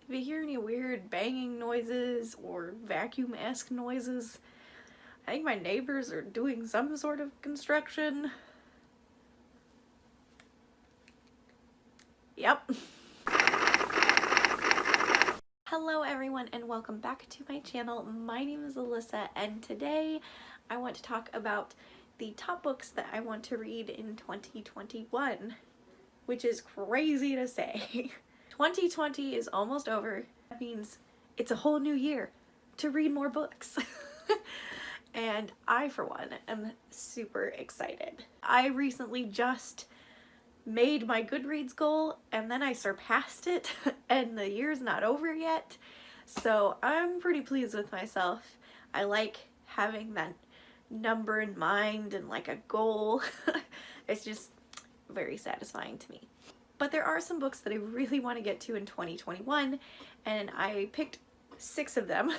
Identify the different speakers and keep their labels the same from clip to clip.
Speaker 1: If you hear any weird banging noises or vacuum-esque noises, I think my neighbors are doing some sort of construction. Yep. Hello everyone and welcome back to my channel. My name is Alyssa and today I want to talk about the top books that I want to read in 2021, which is crazy to say. 2020 is almost over. That means it's a whole new year to read more books. And I, for one, am super excited. I recently just made my Goodreads goal and then I surpassed it and the year's not over yet. So I'm pretty pleased with myself. I like having that number in mind and like a goal. It's just very satisfying to me. But there are some books that I really want to get to in 2021 and I picked 6 of them,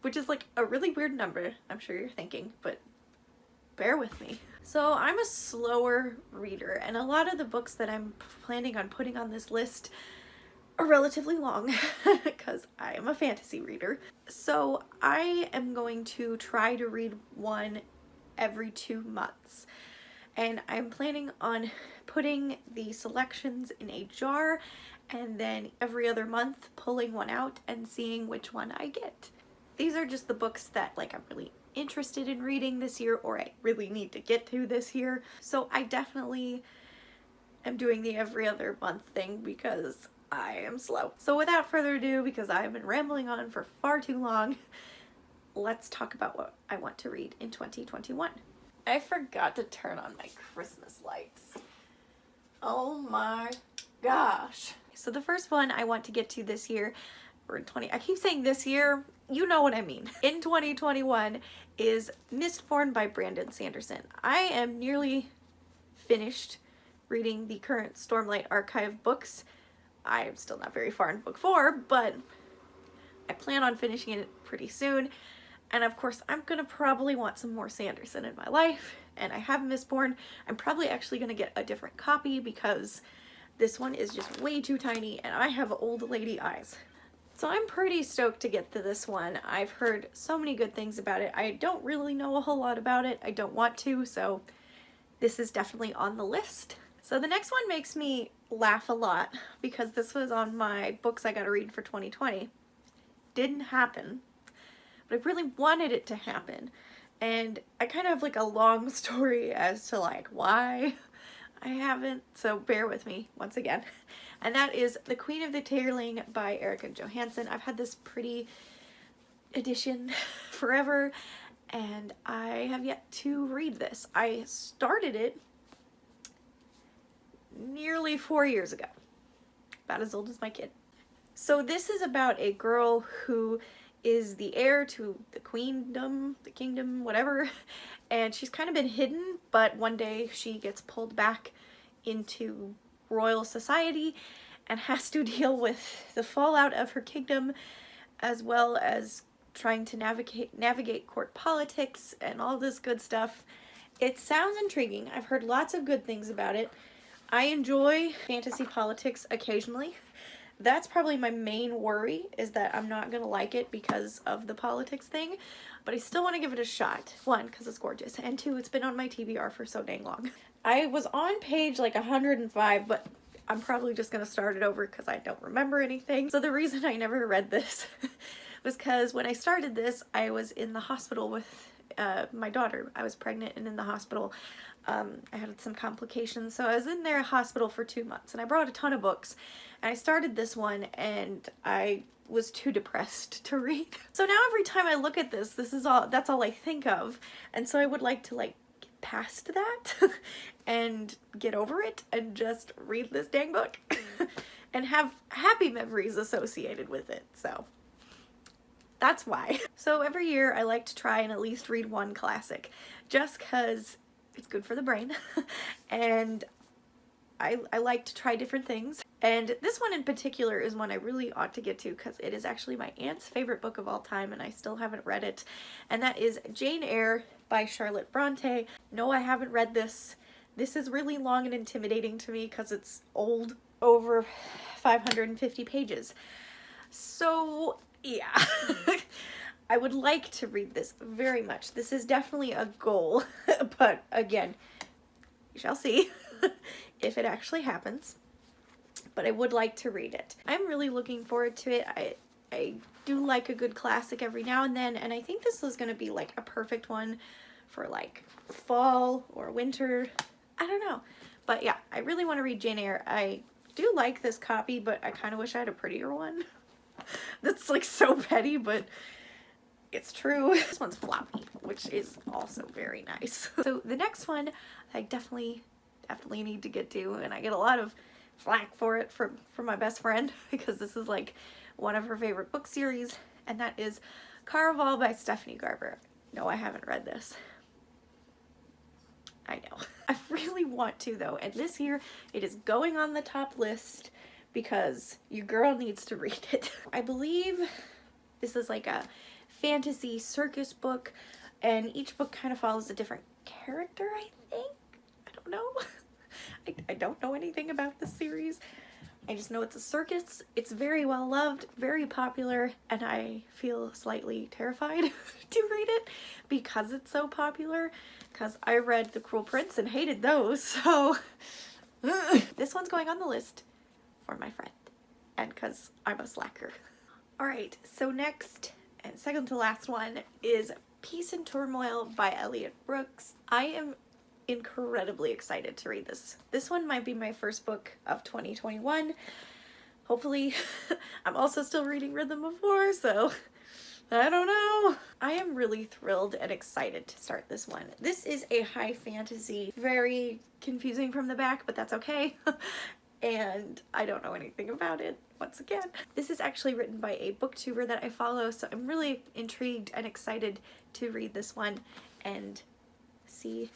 Speaker 1: which is like a really weird number, I'm sure you're thinking, but bear with me. So I'm a slower reader and a lot of the books that I'm planning on putting on this list are relatively long because I am a fantasy reader. So I am going to try to read one every 2 months. And I'm planning on putting the selections in a jar and then every other month pulling one out and seeing which one I get. These are just the books that like I'm really interested in reading this year or I really need to get to this year. So I definitely am doing the every other month thing because I am slow. So without further ado, because I've been rambling on for far too long, let's talk about what I want to read in 2021. I forgot to turn on my Christmas lights. Oh my gosh. So the first one I want to get to this year, or in I keep saying this year, you know what I mean. In 2021 is Mistborn by Brandon Sanderson. I am nearly finished reading the current Stormlight Archive books. I am still not very far in book 4, but I plan on finishing it pretty soon. And of course, I'm gonna probably want some more Sanderson in my life, and I have Mistborn. I'm probably actually gonna get a different copy because this one is just way too tiny and I have old lady eyes. So I'm pretty stoked to get to this one. I've heard so many good things about it. I don't really know a whole lot about it. I don't want to, so this is definitely on the list. So the next one makes me laugh a lot because this was on my books I gotta read for 2020. Didn't happen, but I really wanted it to happen. And I kind of have like a long story as to like why I haven't, so bear with me once again. And that is The Queen of the Tearling by Eyre and Johanson. I've had this pretty edition forever and I have yet to read this. I started it nearly 4 years ago, about as old as my kid. So this is about a girl who is the heir to the queendom, the kingdom, whatever, and she's kind of been hidden, but one day she gets pulled back into royal society and has to deal with the fallout of her kingdom as well as trying to navigate court politics and all this good stuff. It sounds intriguing. I've heard lots of good things about it. I enjoy fantasy politics occasionally. That's probably my main worry, is that I'm not gonna like it because of the politics thing, but I still want to give it a shot. 1, because it's gorgeous, and 2, it's been on my TBR for so dang long. I was on page like 105, but I'm probably just gonna start it over because I don't remember anything. So the reason I never read this was because when I started this, I was in the hospital with my daughter. I was pregnant and in the hospital. I had some complications, so I was in their hospital for 2 months and I brought a ton of books and I started this one and I was too depressed to read. So now every time I look at this, that's all I think of, and so I would like to like get past that and get over it and just read this dang book and have happy memories associated with it. So that's why. So every year I like to try and at least read one classic just because it's good for the brain and I like to try different things. And this one in particular is one I really ought to get to because it is actually my aunt's favorite book of all time and I still haven't read it. And that is Jane Eyre by Charlotte Bronte. No, I haven't read this. This is really long and intimidating to me because it's old, over 550 pages. So yeah, I would like to read this very much. This is definitely a goal, but again, we shall see if it actually happens. But I would like to read it. I'm really looking forward to it. I do like a good classic every now and then, and I think this was going to be like a perfect one for like fall or winter. I don't know. But yeah, I really want to read Jane Eyre. I do like this copy, but I kind of wish I had a prettier one. That's like so petty, but it's true. This one's floppy, which is also very nice. So the next one I definitely need to get to, and I get a lot of flack for it from my best friend because this is like one of her favorite book series, and that is Caraval by Stephanie Garber. No, I haven't read this. I know. I really want to though, and this year it is going on the top list because your girl needs to read it. I believe this is like a fantasy circus book, and each book kind of follows a different character, I think. I don't know. I don't know anything about this series. I just know it's a circus. It's very well loved, very popular, and I feel slightly terrified to read it because it's so popular, because I read The Cruel Prince and hated those, so this one's going on the list for my friend, and because I'm a slacker. Alright, so next, and second to last one, is Peace and Turmoil by Elliot Brooks. I am incredibly excited to read this. This one might be my first book of 2021. Hopefully. I'm also still reading Rhythm of War, so I don't know. I am really thrilled and excited to start this one. This is a high fantasy, very confusing from the back, but that's okay. And I don't know anything about it, once again. This is actually written by a booktuber that I follow, so I'm really intrigued and excited to read this one and see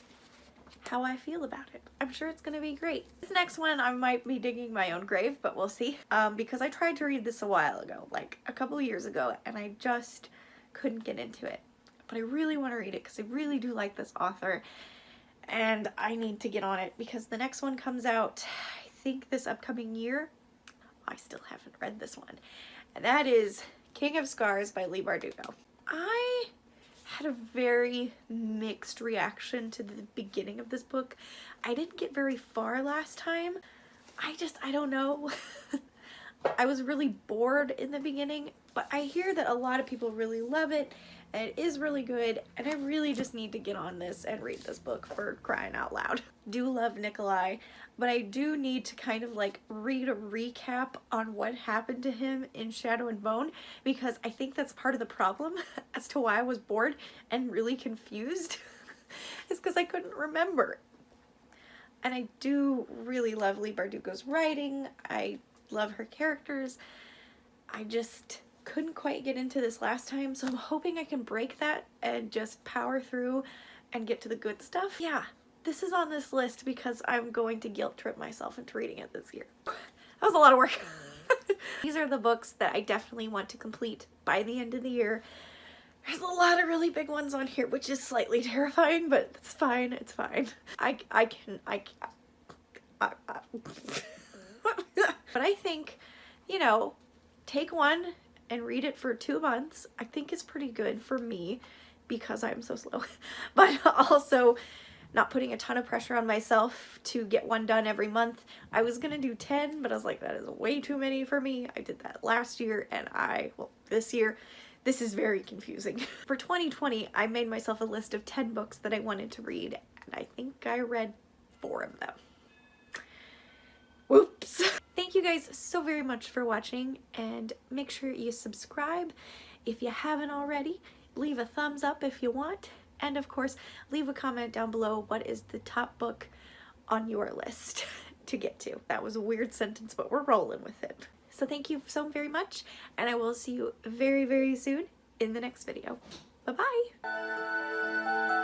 Speaker 1: how I feel about it. I'm sure it's gonna be great. This next one I might be digging my own grave, but we'll see. Because I tried to read this a while ago, like a couple of years ago, and I just couldn't get into it. But I really want to read it because I really do like this author, and I need to get on it because the next one comes out, I think, this upcoming year. I still haven't read this one, and that is King of Scars by Leigh Bardugo. I had a very mixed reaction to the beginning of this book. I didn't get very far last time. I don't know. I was really bored in the beginning, but I hear that a lot of people really love it, and it is really good, and I really just need to get on this and read this book, for crying out loud. Do love Nikolai, but I do need to kind of like read a recap on what happened to him in Shadow and Bone, because I think that's part of the problem as to why I was bored and really confused is because I couldn't remember. And I do really love Leigh Bardugo's writing. I love her characters. I just couldn't quite get into this last time, so I'm hoping I can break that and just power through and get to the good stuff. Yeah, this is on this list because I'm going to guilt trip myself into reading it this year. That was a lot of work. These are the books that I definitely want to complete by the end of the year. There's a lot of really big ones on here, which is slightly terrifying, but it's fine, it's fine. But I think, you know, take one and read it for 2 months, I think is pretty good for me because I'm so slow. But also not putting a ton of pressure on myself to get one done every month. I was gonna do 10, but I was like, that is way too many for me. I did that last year, and this year, this is very confusing. For 2020, I made myself a list of 10 books that I wanted to read, and I think I read 4 of them. Whoops. Thank you guys so very much for watching, and make sure you subscribe if you haven't already. Leave a thumbs up if you want, and of course, leave a comment down below what is the top book on your list to get to. That was a weird sentence, but we're rolling with it. So thank you so very much, and I will see you very, very soon in the next video. Bye-bye!